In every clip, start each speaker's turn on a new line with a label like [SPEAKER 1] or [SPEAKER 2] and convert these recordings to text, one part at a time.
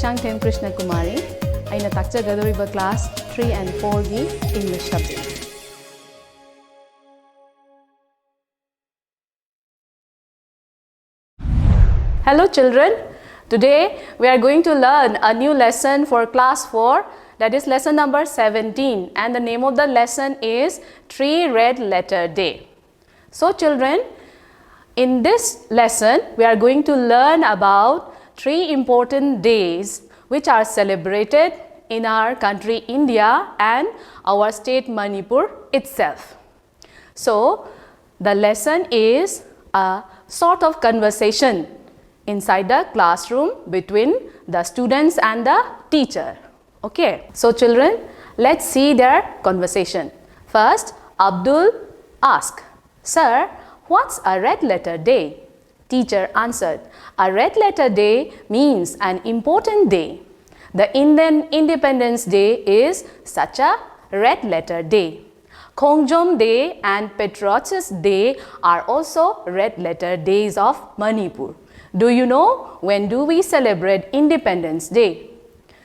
[SPEAKER 1] Ishangthen Krishna Kumari. Aina takjagadoriba class 3 and 4 gi English subject. Hello children, today we are going to learn a new lesson for class 4, that is lesson number 17, and the name of the lesson is 3 Red Letter Day. So children, in this lesson we are going to learn about 3 important days which are celebrated in our country India and our state Manipur itself. So the lesson is a sort of conversation inside the classroom between the students and the teacher. Okay, so children, let's see their conversation. First, Abdul asked, "Sir, what's a red letter day?" Teacher answered, "A red letter day means an important day. The Indian Independence Day is such a red letter day. Khongjom Day and Patriots Day are also red letter days of Manipur. Do you know when do we celebrate Independence Day?"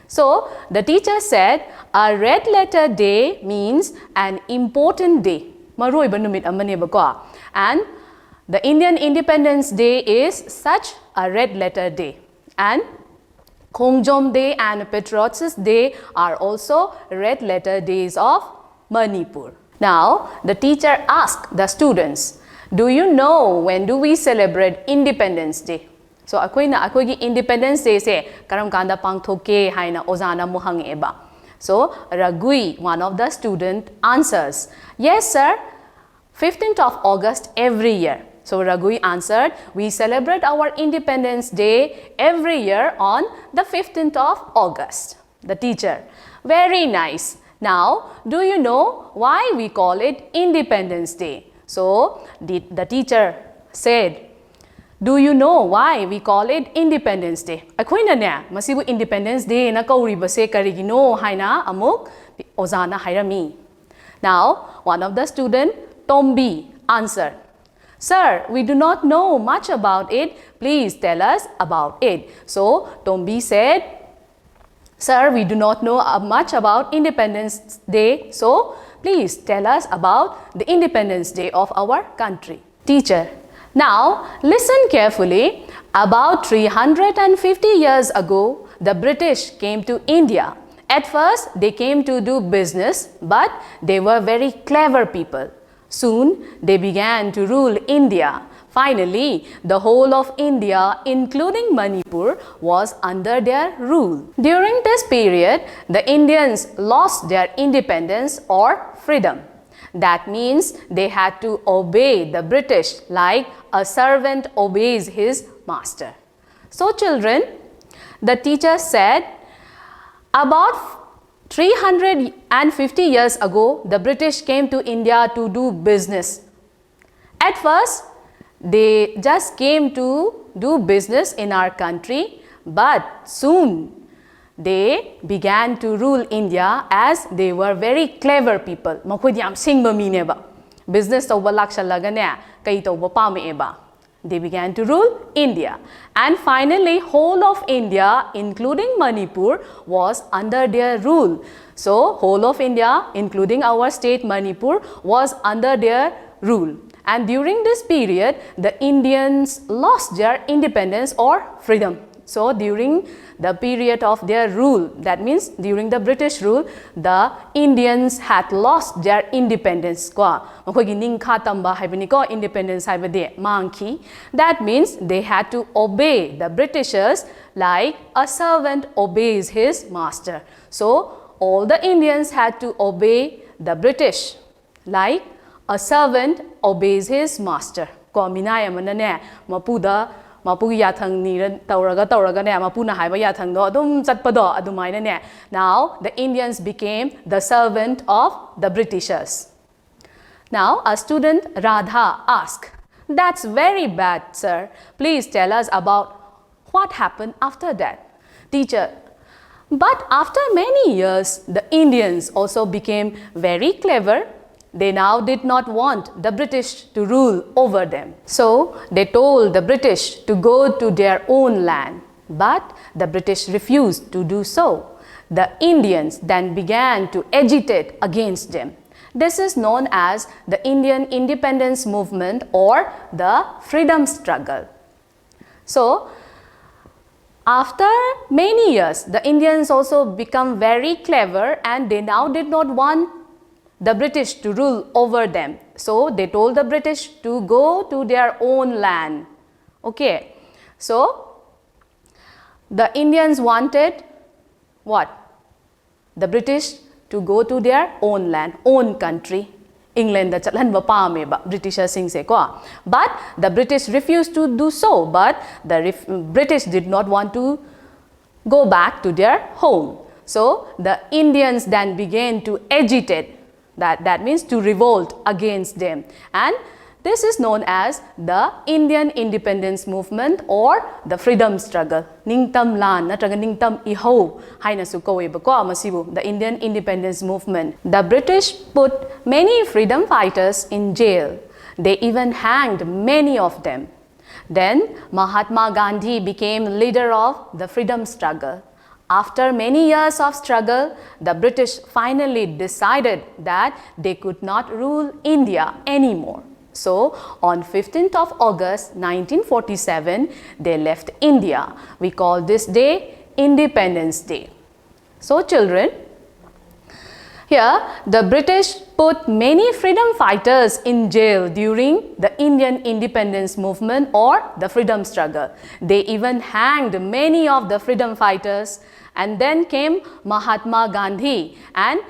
[SPEAKER 1] So the teacher said, a red letter day means an important day. Maroy ba numit amane ba ko? And the Indian Independence Day is such a red letter day. And Khongjom Day and Patriots Day are also red letter days of Manipur. Now the teacher asked the students, "Do you know when do we celebrate Independence Day?" So akoigi Independence Day se karam kanda pangthoke haina ozana mo hangeba. So Ragui, one of the student, answers, "Yes sir, 15th of August every year." So Ragui answered, "We celebrate our Independence Day every year on the 15th of August." The teacher, "Very nice. Now, do you know why we call it Independence Day?" So the teacher said, "Do you know why we call it Independence Day?" Akoina ne masibu Independence Day na kauriba se karigino haina amuk ozana hairami. Now, one of the student, Tombi, answered, "Sir, we do not know much about it. Please tell us about it." So Tombi said, "Sir, we do not know much about Independence Day. So please tell us about the Independence Day of our country." Teacher, "Now listen carefully. About 350 years ago, the British came to India. At first, they came to do business, but they were very clever people. Soon, they began to rule India. Finally, the whole of India, including Manipur, was under their rule. During this period, the Indians lost their independence or freedom. That means they had to obey the British like a servant obeys his master." So children, the teacher said, about 350 years ago, the British came to India to do business. At first, they just came to do business in our country, but soon they began to rule India as they were very clever people. Makhoi yam singba mi ne ba. Business tawba lakshallaga ne kai tawba pame ba. They began to rule India, and finally whole of India, including Manipur, was under their rule. So whole of India, including our state Manipur, was under their rule. And during this period, the Indians lost their independence or freedom. So during the period of their rule, that means during the British rule, the Indians had lost their independence. Independence that means they had to obey the Britishers like a servant obeys his master. So all the Indians had to obey the British like a servant obeys his master. Mapugi yathang ni tauraga ne mapuna haiba yathang do adum chatpado adumaina ne. Now the Indians became the servant of the Britishers. Now a student, Radha, asked, "That's very bad, sir. Please tell us about what happened after that." Teacher, "But after many years, the Indians also became very clever. They now did not want the British to rule over them. So they told the British to go to their own land. but the British refused to do so. The Indians then began to agitate against them. This is known as the Indian independence movement or the freedom struggle. So, after many years, the Indians also become very clever and they now did not want the British to rule over them. So, they told the British to go to their own land. Okay. So, the Indians wanted what? The British to go to their own land, own country. England da chalan ba pa me ba Britisher sing se ko. But the British refused to do so. But the British did not want to go back to their home. So the Indians then began to agitate. That means to revolt against them. And this is known as the Indian independence movement or the freedom struggle. Ningtam lan natraga ningtam iho haina su kawi ba ko masibu the Indian independence movement. The British put many freedom fighters in jail. They even hanged many of them. Then Mahatma Gandhi became leader of the freedom struggle. After many years of struggle, the British finally decided that they could not rule India anymore. So, on 15th of August 1947, they left India. We call this day Independence Day. So, children, here the British put many freedom fighters in jail during the Indian independence movement or the freedom struggle. They even hanged many of the freedom fighters, and then came Mahatma Gandhi and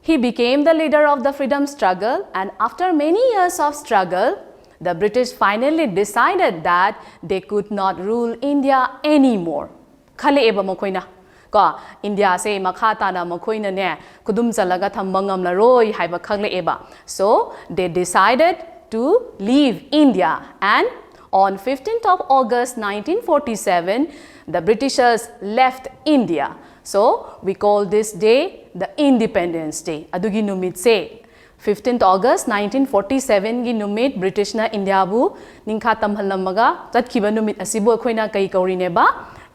[SPEAKER 1] he became the leader of the freedom struggle, and after many years of struggle, the British finally decided that they could not rule India anymore. Khale eba makoina ko India se makhata na makoina ne kudum chalaga thambangam la roi haiba khagle eba. So they decided to leave India, and on 15th of August 1947, the Britishers left India. So we call this day the Independence Day. Adugi numit se 15th August 1947 gi numit British na India bu ningkha tamhalamaga chatkhiba numit asibu akhoina kai kaurine ba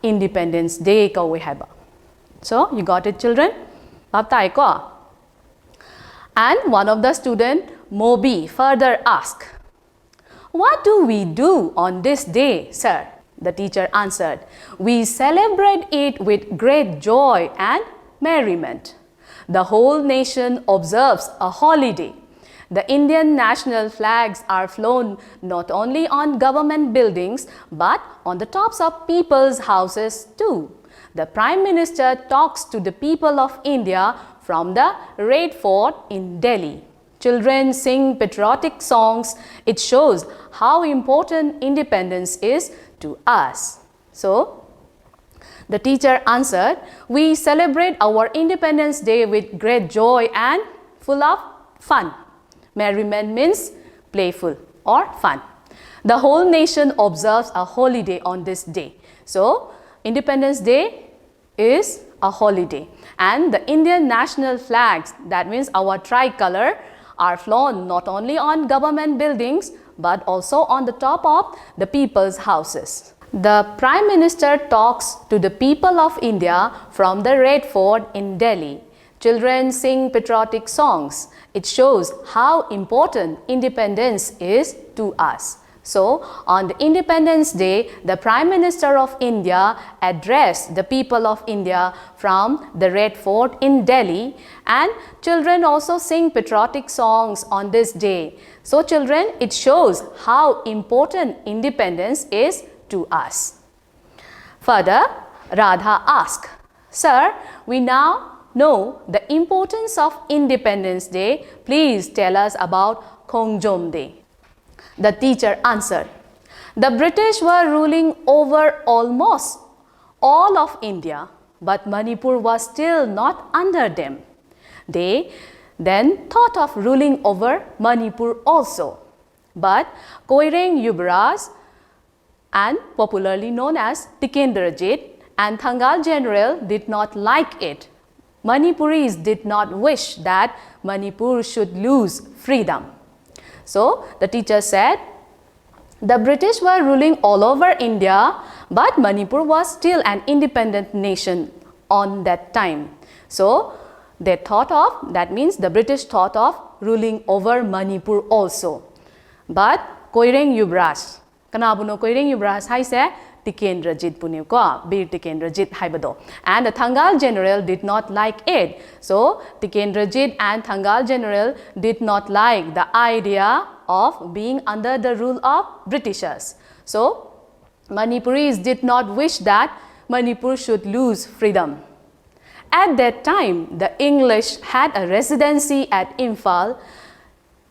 [SPEAKER 1] Independence Day kawe haiba. So you got it, children? Baptai ko. And one of the student, Moby, further asked, "What do we do on this day, sir?" The teacher answered, "We celebrate it with great joy and merriment. The whole nation observes a holiday. The Indian national flags are flown not only on government buildings but on the tops of people's houses too. The Prime Minister talks to the people of India from the Red Fort in Delhi. Children sing patriotic songs. It shows how important independence is to us." So, the teacher answered, "We celebrate our Independence Day with great joy and full of fun." Merriment means playful or fun. The whole nation observes a holiday on this day. So, Independence Day is a holiday. And the Indian national flags, that means our tricolor, are flown not only on government buildings but also on the top of the people's houses. The Prime Minister talks to the people of India from the Red Fort in Delhi. Children sing patriotic songs. It shows how important independence is to us. So, on the Independence Day, the Prime Minister of India addressed the people of India from the Red Fort in Delhi, and children also sing patriotic songs on this day. So, children, it shows how important independence is to us. Further, Radha asked, "Sir, we now know the importance of Independence Day. Please tell us about Khongjom Day." The teacher answered, "The British were ruling over almost all of India, but Manipur was still not under them. They then thought of ruling over Manipur also. But Koireng Yubaraj, and popularly known as Tikendrajit, and Thangal General did not like it. Manipuris did not wish that Manipur should lose freedom." So the teacher said, "The British were ruling all over India, But Manipur was still an independent nation on that time. So they thought of, that means the British thought of ruling over Manipur also. But Koireng Yuvraj, kanabuno Koireng Yuvraj haise Tikendrajit pune ko, Bir Tikendrajit haibado. And the Thangal general did not like it. So Tikendrajit and Thangal general did not like the idea of being under the rule of Britishers. So Manipuris did not wish that Manipur should lose freedom. At that time, the English had a residency at Imphal.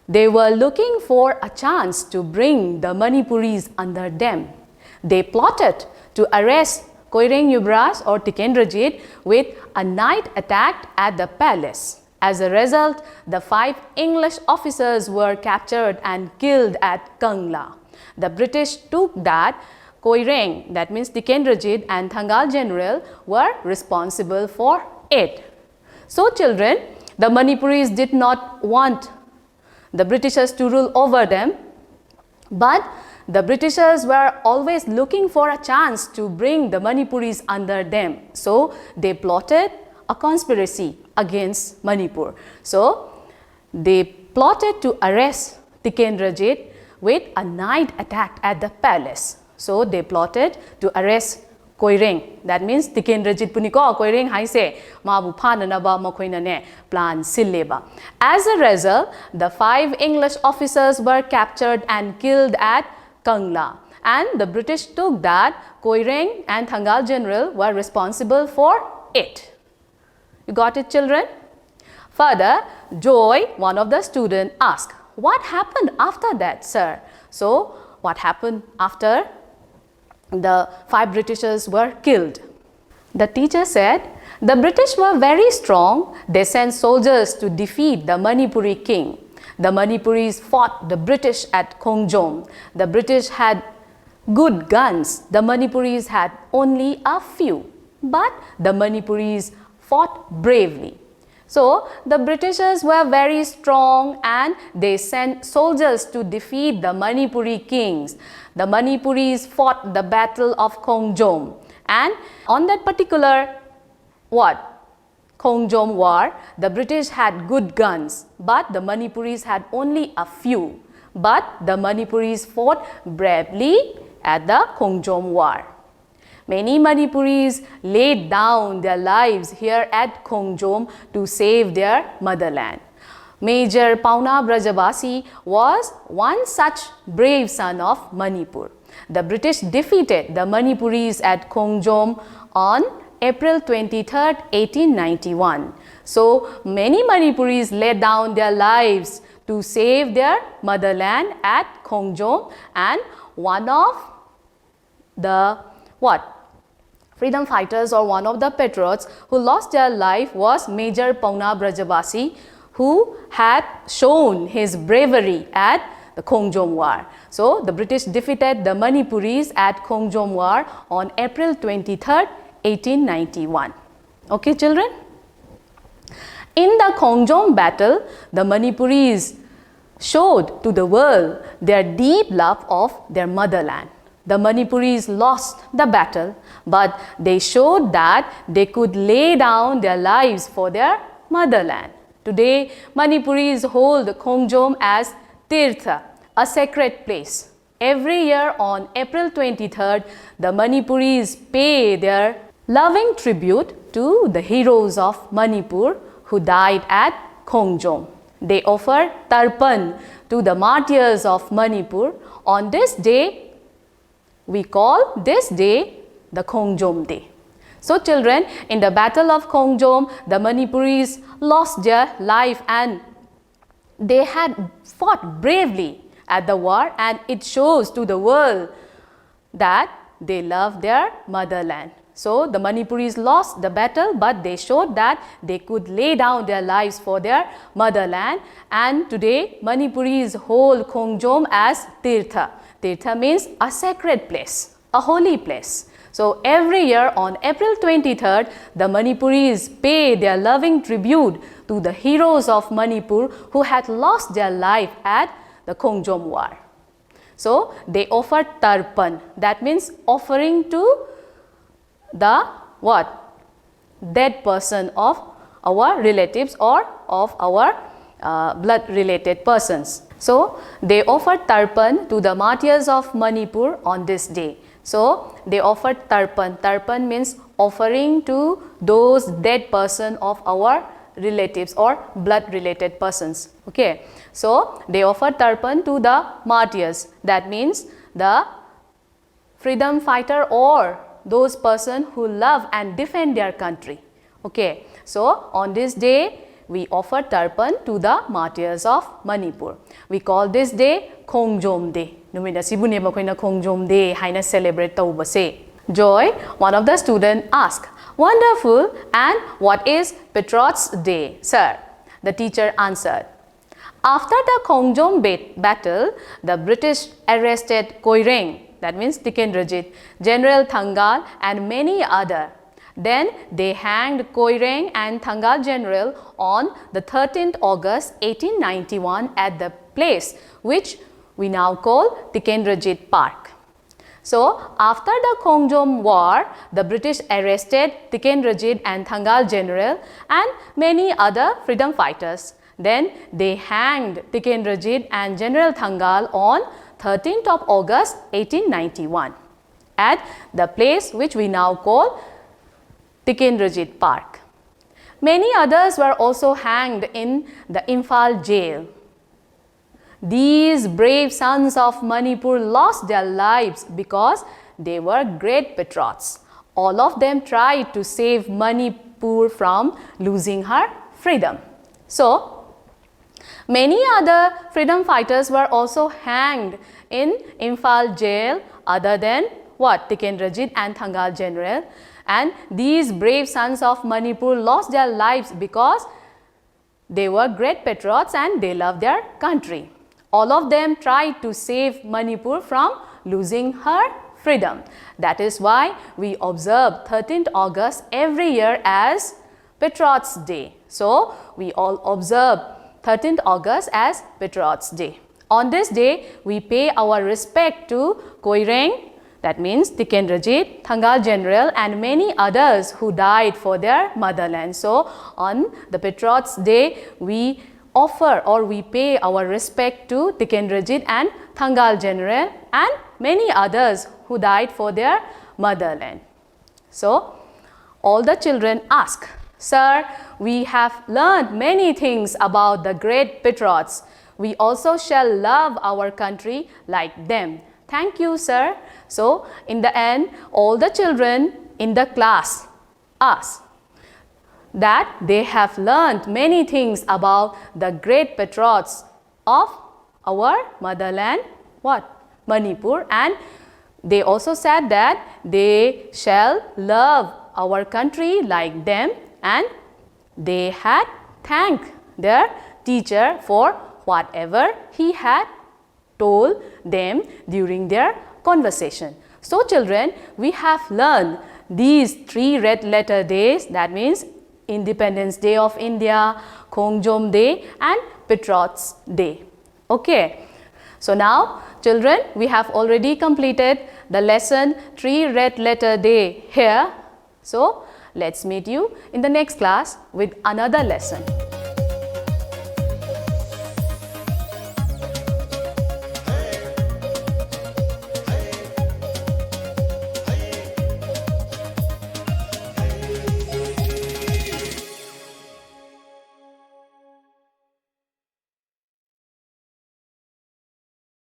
[SPEAKER 1] They were looking for a chance to bring the Manipuris under them. They plotted to arrest Koireng Yuvraj or Tikendrajit with a night attack at the palace. As a result, the 5 English officers were captured and killed at Kangla. The British took that Koireng, that means Tikendrajit and Thangal general, were responsible for it. So children, the Manipuris did not want the Britishers to rule over them, but the Britishers were always looking for a chance to bring the Manipuris under them. So they plotted a conspiracy against Manipur. So they plotted to arrest Tikendrajit with a night attack at the palace. So they plotted to arrest Koireng. That means Tikendrajit puniko Koireng haise mabu phananaba makoinane plan silleba. As a result, the 5 English officers were captured and killed at Kangla. And the British took that Koireng and Thangal general were responsible for it. You got it, children? Further, Joy, one of the students, asked, "What happened after that, sir?" So, what happened after the 5 Britishers were killed? The teacher said, "The British were very strong. They sent soldiers to defeat the Manipuri king. The Manipuris fought the British at Khongjom. The British had good guns. The Manipuris had only a few. But the Manipuris fought bravely." So the Britishers were very strong and they sent soldiers to defeat the Manipuri kings. The Manipuris fought the battle of Khongjom, and on that particular Khongjom war, the British had good guns, but the Manipuris had only a few. But the Manipuris fought bravely at the Khongjom war. Many Manipuris laid down their lives here at Khongjom to save their motherland. Major Pauna Brajabasi was one such brave son of Manipur. The British defeated the Manipuris at Khongjom on April 23rd, 1891. So many Manipuris laid down their lives to save their motherland at Khongjom, and one of the freedom fighters or one of the patriots who lost their life was Major Pauna Brajabasi, who had shown his bravery at the Khongjom war. So the British defeated the Manipuris at Khongjom war on April 23rd, 1891. Okay, children? In the Khongjom battle, the Manipuris showed to the world their deep love of their motherland. The Manipuris lost the battle, but they showed that they could lay down their lives for their motherland. Today, Manipuris hold Khongjom as Tirtha, a sacred place. Every year on April 23rd, the Manipuris pay their loving tribute to the heroes of Manipur who died at Khongjom. They offer Tarpan to the martyrs of Manipur. On this day, we call this day the Khongjom Day. So children, in the battle of Khongjom, the Manipuris lost their life and they had fought bravely at the war, and it shows to the world that they love their motherland. So the Manipuris lost the battle, but they showed that they could lay down their lives for their motherland, and today Manipuris hold Khongjom as Tirtha. Tirtha means a sacred place, a holy place. So every year on April 23rd, the Manipuris pay their loving tribute to the heroes of Manipur who had lost their life at the Khongjom war. So they offer tarpan. That means offering to the what? Dead person of our relatives or of our blood related persons. So they offer tarpan to the martyrs of Manipur on this day. So they offer tarpan. Tarpan means offering to those dead person of our relatives or blood related persons. Okay. So they offer tarpan to the martyrs. That means the freedom fighter or those persons who love and defend their country. Okay. So on this day we offer tarpan to the martyrs of Manipur. We call this day Khongjom Day. Numida sibune bakoina Khongjom Day haina celebrate taubase. Joy, one of the students asked, "Wonderful, and what is Patriots Day, sir?" The teacher answered, "After the Khongjom battle, the British arrested Koireng, that means Tikendrajit, General Thangal and many other. Then they hanged Koireng and Thangal General on the 13th August 1891 at the place which we now call Tikendrajit Park." So, after the Khongjom War, the British arrested Tikendrajit and Thangal General and many other freedom fighters. Then they hanged Tikendrajit and General Thangal on 13th of August 1891 at the place which we now call Tikendrajit Park. Many others were also hanged in the Imphal jail. These brave sons of Manipur lost their lives because they were great patriots. All of them tried to save Manipur from losing her freedom. So, many other freedom fighters were also hanged in Imphal jail other than what? Tikendrajit and Thangal General. And these brave sons of Manipur lost their lives because they were great patriots and they loved their country. All of them tried to save Manipur from losing her freedom. That is why we observe 13th August every year as Patriots Day. So, we all observe 13th August as Patriots Day. On this day, we pay our respect to Koireng, that means Tikendrajit, Thangal General and many others who died for their motherland. So, on the Patriots Day, we offer or we pay our respect to Tikendrajit and Thangal General and many others who died for their motherland. So, all the children ask, "Sir, we have learned many things about the great patriots. We also shall love our country like them." Thank you, sir. So, in the end, all the children in the class ask that they have learned many things about the great patriots of our motherland, what? Manipur, and they also said that they shall love our country like them, and they had thanked their teacher for whatever he had told them during their conversation. So, children, we have learned these 3 red letter days, that means Independence Day of India, Khongjom Day and Patriots Day. Okay. So, now children, we have already completed the lesson 3 red letter day here. So, let's meet you in the next class with another lesson.